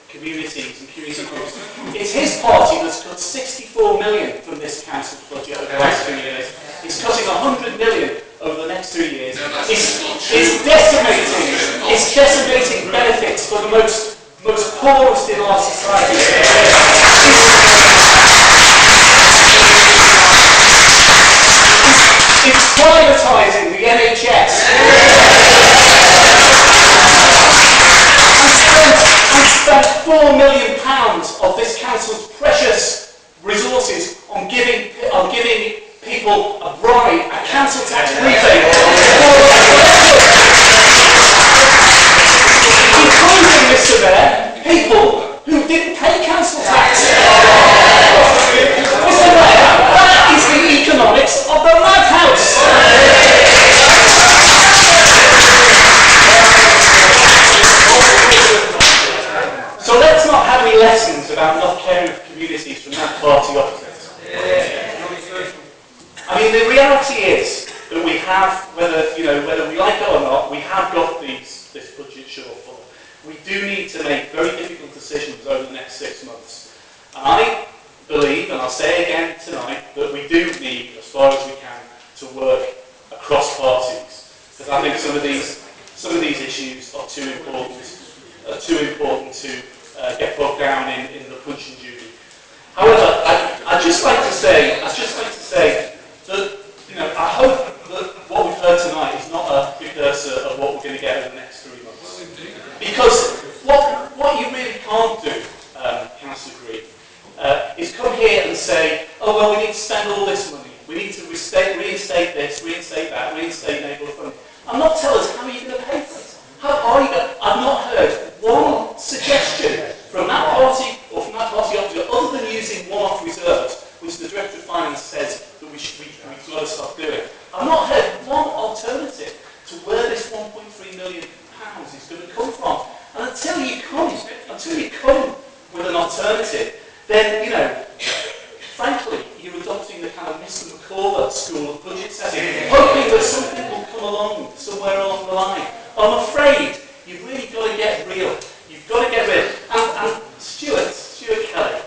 communities and community groups. It's his party that's cut 64 million from this council's budget over the last 2 years. It's cutting 100 million over the next 2 years. It's decimating benefits for the most poorest in our society. It's privatising the NHS. And spent £4 million of this council's precious resources on giving people a bribe, a council tax rebate. Including, Mr. Mayor, people who didn't pay council tax. Mr. Mayor, that is the economics of the madhouse. So let's not have any lessons about not caring for communities from that party opposite. I mean, the reality is that we have, whether we like it or not, we have got this budget shortfall. We do need to make very difficult decisions over the next 6 months. And I believe, and I'll say again tonight, that we do need, as far as we can, to work across parties. Because I think some of these issues are too important to get bogged down in the punch and judy. However, I'd just like to say that I hope that what we've heard tonight is not a precursor of what we're going to get over the next 3 months. Because what you really can't do, Councillor Green, is come here and say, oh well, we need to spend all this money. We need to reinstate this, reinstate that, reinstate neighbourhood funding. And not tell us how you're going to pay for it. How are you going to? I've not heard one suggestion from that party or from that party opposite, other than using one-off reserves, which the Director of Finance says that we've got to stop doing. I've not heard one alternative to where this £1.3 million is going to come from. And until you come with an alternative, then, frankly, you're adopting the kind of Mr. McCullough school of budget setting, hoping that something will come along somewhere along the line. I'm afraid you've really got to get real. You've got to get real. And Stuart Kelly,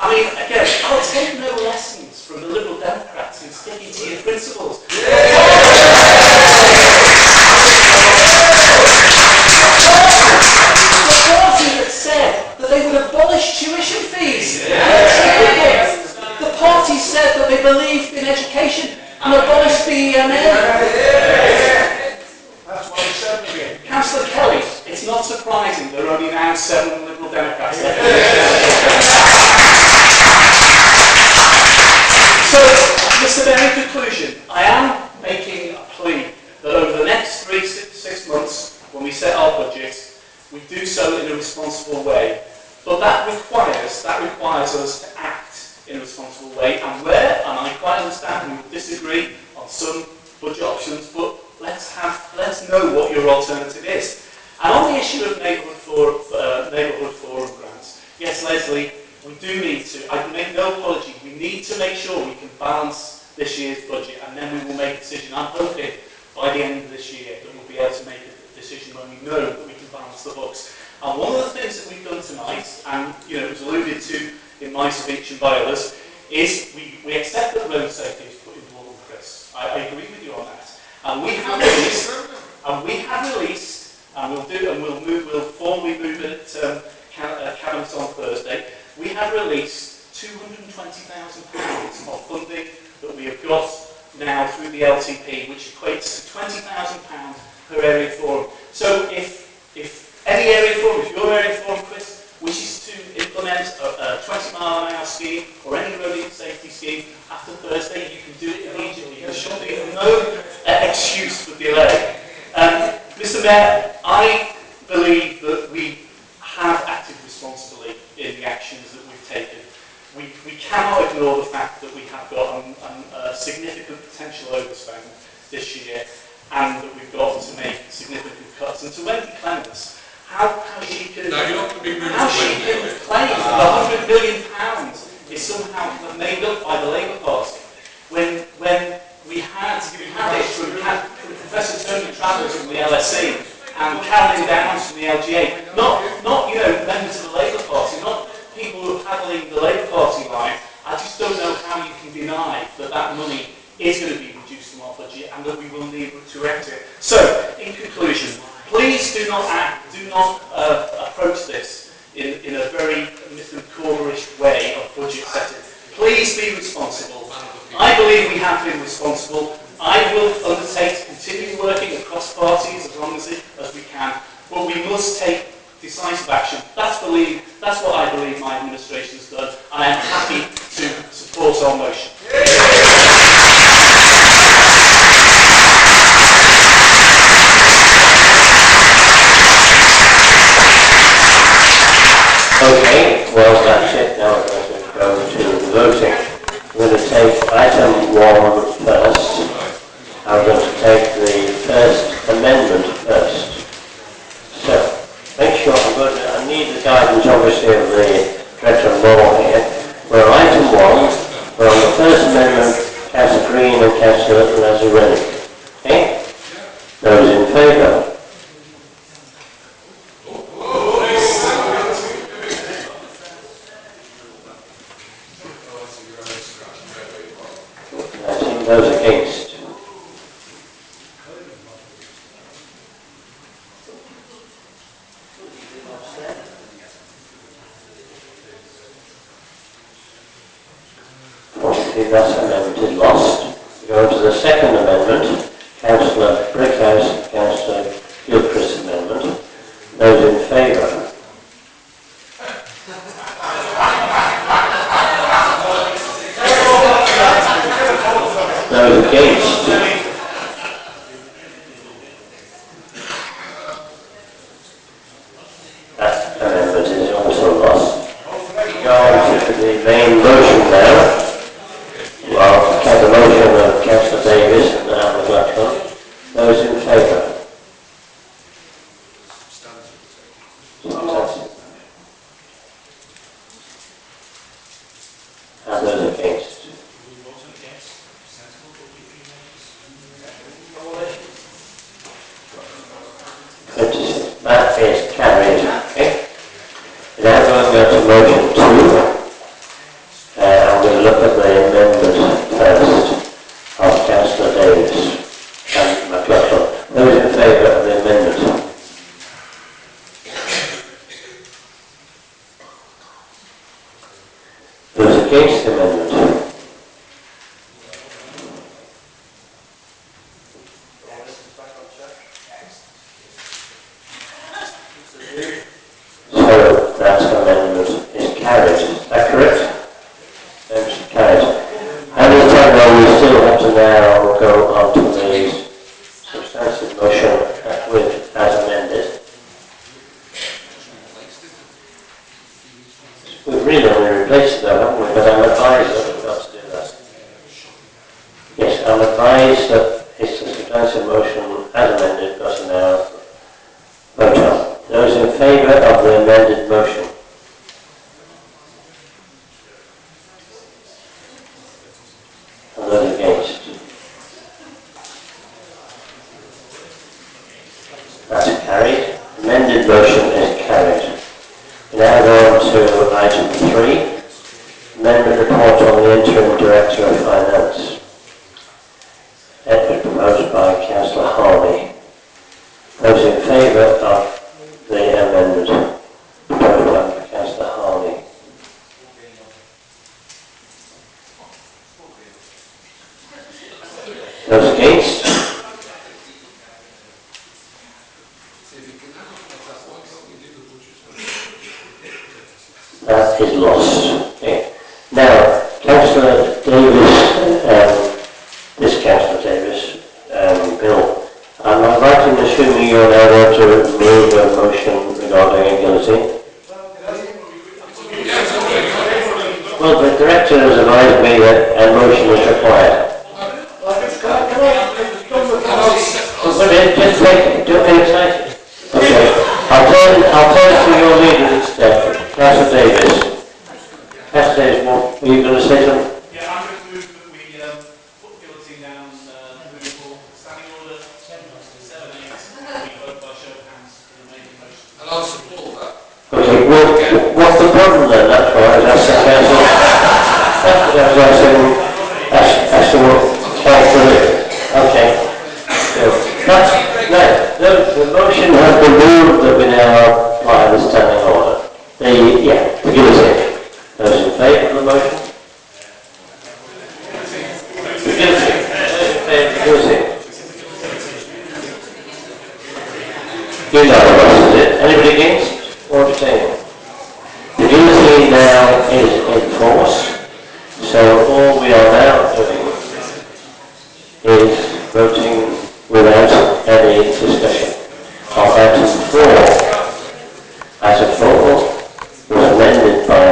I mean, again, I'll take no lessons from the Liberal Democrats in sticking to your principles. The party that said that they would abolish tuition fees. The party said that they believed in education and abolished the EMA. That's what they said again. Councillor Kelly, it's not surprising there are only now 7 Liberal Democrats left. So, Mr. Mayor, in conclusion, I am making a plea that over the next 6 months, when we set our budget, we do so in a responsible way. But that requires us to act in a responsible way. And I quite understand we will disagree on some budget options, but let's know what your alternative is. And on the issue of neighbourhood forum grants, yes, Leslie, we do need to, I make no apology, we need to make sure we can balance this year's budget, and then we will make a decision. I'm hoping by the end of this year that we'll be able to make a decision when we know that we can balance the books. And one of the things that we've done tonight, and it was alluded to in my speech and by others, is we accept that road safety is put into law, Chris. I agree with you on that. And we have released, and we'll formally move it Cabinet on Thursday. We have released £220,000 of funding that we have got now through the LTP, which equates to £20,000 per area forum. So if any area forum, if your area forum, Chris, wishes to implement a 20-mile-an-hour scheme or any road safety scheme after Thursday, you can do it immediately. There should be no excuse for delay. Mr. Mayor, I believe that we have acted responsibly in the actions that we've taken. We cannot ignore the fact that we have got a significant potential overspend this year, and that we've got to make significant cuts. And to Wendy Clements, how she can claim that £100 million is somehow made up by the Labour Party when we had it from Professor Tony Travers from the LSE and Caroline Downs from the LGA, not members of the Labour Party. in a very Mr. Cllr-ish way of budget setting. Please be responsible. I believe we have been responsible. I will undertake to continue working across parties as long as we can, but we must take decisive action. That's what I believe my administration has done, and I am happy to support our motion. Okay, well that's it. Now we're going to go to the voting. We're going to take item 1 first. I'm going to take the first amendment first. So, make sure I need the guidance obviously of the Director of Law here. We're on item 1, we're on the first amendment, Councillor Green and Councillor Lazzarini. Okay? Those in favour? Those against? That amendment is lost. We go on to the second amendment, Councillor Brickhouse and Councillor Gilchrist's amendment. Those in favour? Those against? That amendment is also lost. We go on to the main motion now. Well, we have the motion of Councillor Davies and Anne McLaughlin. Those in favour? And those against? That is carried. Okay. Now going to go to motion 2. I'm going to look at the amendment first of Councillor Davies and McLaughlin. Those in favour of the amendment? Those against the amendment? So that amendment is carried. Is that correct? Carried. Having said that, we still have to now go on to the substantive motion as amended. We've really only replaced it though, haven't we? But I'm advised that we've got to do that. Yes, I'm advised that it's the substantive motion as amended, got to now vote on. Those in favour of the amended motion? And those against? That's carried. Amended motion is carried. We now go on to item 3, amendment report on the interim director of finance. That was proposed by Councillor Harvey. Those in favour of the amendment proposed by Councillor Harvey? Those against? That is lost. Okay. Now, Councillor Davies, this Councillor Davies, Bill, I'm inviting, assuming you're now going to move a motion regarding agility. Well, the Director has advised me that a motion is required. Just take, don't be excited. Okay. I'll turn to your leader instead, Councillor Davies. Councillor Davies, what were you going to say something? Yeah, I'm going to move that we put guilty down moving forward. Standing order 7-8. We vote by show of hands for the main motion. And I'll support that. Okay, well, what's the problem then? That's why I was asking Councillor. That's what I said. That's what Councillor. Okay. The motion has been moved that we now apply the standing order. The Yeah, to give us in. Those in favour of the motion? To give us in. Those in favour, to give us in. Unanimous, is it? Anybody against or abstaining? The guillotine now is in force, so all we are now doing is voting without any discussion. On item 4, item 4 was amended by